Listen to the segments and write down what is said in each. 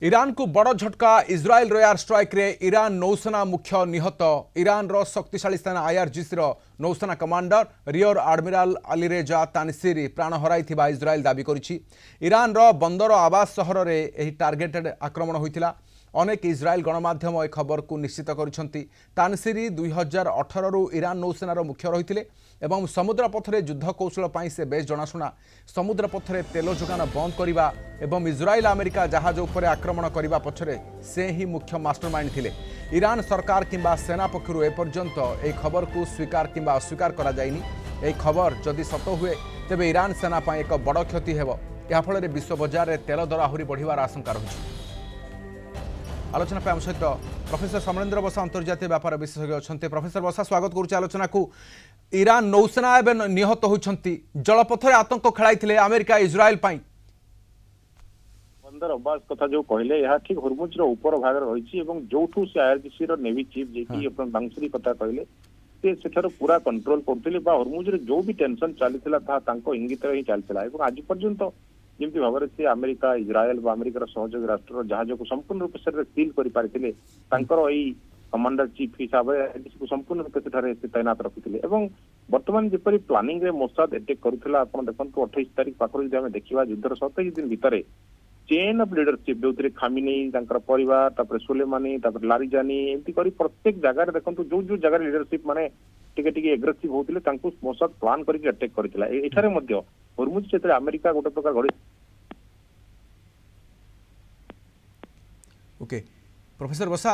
Iran को बड़ झटका इज्राएल एयर स्ट्राइक रे ईरान नौसेना मुख्य निहत ईरान रो शक्तिशाली सेना आईआरजीसी रो नौसेना कमांडर रियर एडमिरल अलीरेजा तानसीरी प्राण हराइथिबा इज्राएल दाबी करिछि। ईरान रो बंदर आवास सहर रे एही टार्गेटेड आक्रमण होइतिला। अनेक इज्राएल गणमाध्यम ए खबर को निश्चित करिसंती। तानसीरी 2018 रु ईरान नौसेनार मुख्य रहिथिले एवं समुद्र पथरे युद्ध कौशल पाई से बेस जनाशुना। समुद्र पथरे तेल जोगान बंद करिबा एवं इज्राएल अमेरिका जहाज उपर आक्रमण करिबा पछरे से ही मुख्य मास्टरमाइंड थिले। ईरान सरकार किंबा सेना पक्षरु एपर्यंत ए खबर को स्वीकार किंबा अस्वीकार करा जायनी। ए खबर जदि सत हुए तेबे ईरान सेना पाई एक बड़ क्षति हेबो। या फଳରେ विश्व बजार रे तेल दर आहुरी बढ़िवार आशंका रहिछि। आलोचना पे आम सहित प्रोफेसर समरेंद्र बसा अंतर्जातीय व्यापार विशेषज्ञ अच्छा। प्रोफेसर बसा स्वागत करुच्चे आलोचना को। ईरान नौसेना एवं निहत होती जलपथर आतंक खेलाई अमेरिका इज्राएल बंदर अब्बास कथा जो कहले यह ठीक हरमुज ऊपर भाग रही जो से आईआरजीसी नेवी चीफ जी बांसुरी कथा कहले से पूरा कंट्रोल करते हरमुज जो भी टेंशन चली इंगित ही चलता आज पर्यंत जमी भाव से अमेरिका इज्राएल अमेरिकार सहयोगी राष्ट्र जहाज को संपूर्ण रूप से सील कर कमांडर चीफ हिसाब से संपूर्ण रूप से तैनात रखी बर्तमान जपरी प्लानिंग रे मोसाद अटैक करूला देखो 28 तारीख पाखर जो देखा युद्धर 27 दिन भितर चेन ऑफ लीडरशिप जो खामिनेई परिवार सुलेमानी लारिजानी एमती कर प्रत्येक जगह देखो जो जो जगह लीडरशिप माने टिके एग्रेसिव होते मोसाद प्लान करके अटैक करथिला। एठारे मध्य हरमुज क्षेत्र अमेरिका गोटे प्रकार घड़ी। ओके प्रोफेसर बसा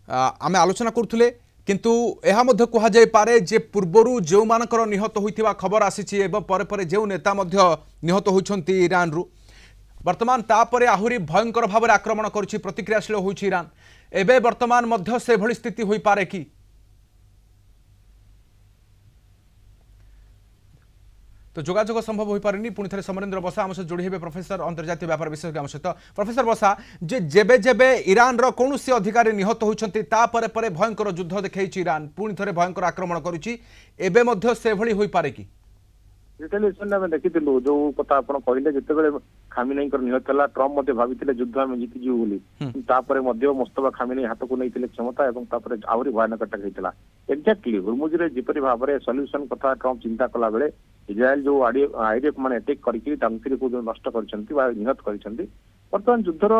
आम आलोचना करुले किंतु यह मध्य कह जाय पारे जे पूर्वरु जो मानकर निहत होइथिबा खबर आसीछि एवं परे परे जो नेता मध्य निहत होइछंती ईरान रु वर्तमान तापरे आहुरी भयंकर भाव में आक्रमण करुछि प्रतिक्रियाशील होइछि ईरान एबे वर्तमान मध्य से भली स्थिति होई पारे कि तो जोगाजोग संभव हो पारे पुणी थे समरेंद्र बसा आम सहित जोड़ी हे प्रोफेसर अंतर्जातीय व्यापार विशेषज्ञ आम सहित प्रोफेसर बसा जे जेबे जेबे ईरान रो कौन सी अधिकारी निहत होइछंती ता परे परे भयंकर युद्ध देखैछि ईरान पुणी थे भयंकर आक्रमण करुछि एबे मध्य से भली होई पारे कि रिटेलिएशन में देखिथिलु जो कथा आपण कहले जतेबेले खामिनेई कर निहत हला ट्रम्प मध्ये भाबिथिले युद्ध हम जीति जीव बोली तापरे मध्ये मुस्तफा खामिनेई हाथ को नैथिले क्षमता एवं तापरे आहुरी भयानक अटैक हेतिला। एक्जेक्टली हरमुज रे जिपरि भाबरे सॉल्यूशन कथा ट्रम्प चिंता कला बेले इज्राएल जो आईडीएफ माने अटैक करके तांकरी को जो नष्ट करछंती बा निहत करछंती वर्तमान युद्धर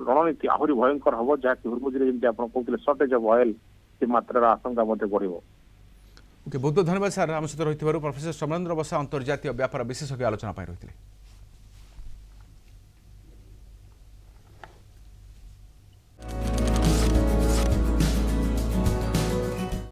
रणनीति आहुरी भयंकर हबो जहा हरमुज रे जेंति आपण कहथिले शॉर्टेज ऑफ ऑयल से मात्रा आशंका मध्ये बढ़िबो। ओके बहुत बहुत धन्यवाद सर आम सहित रही प्रोफेसर समरेंद्र बसा अंतर्जातीय व्यापार विशेषज्ञ आलोचना रही।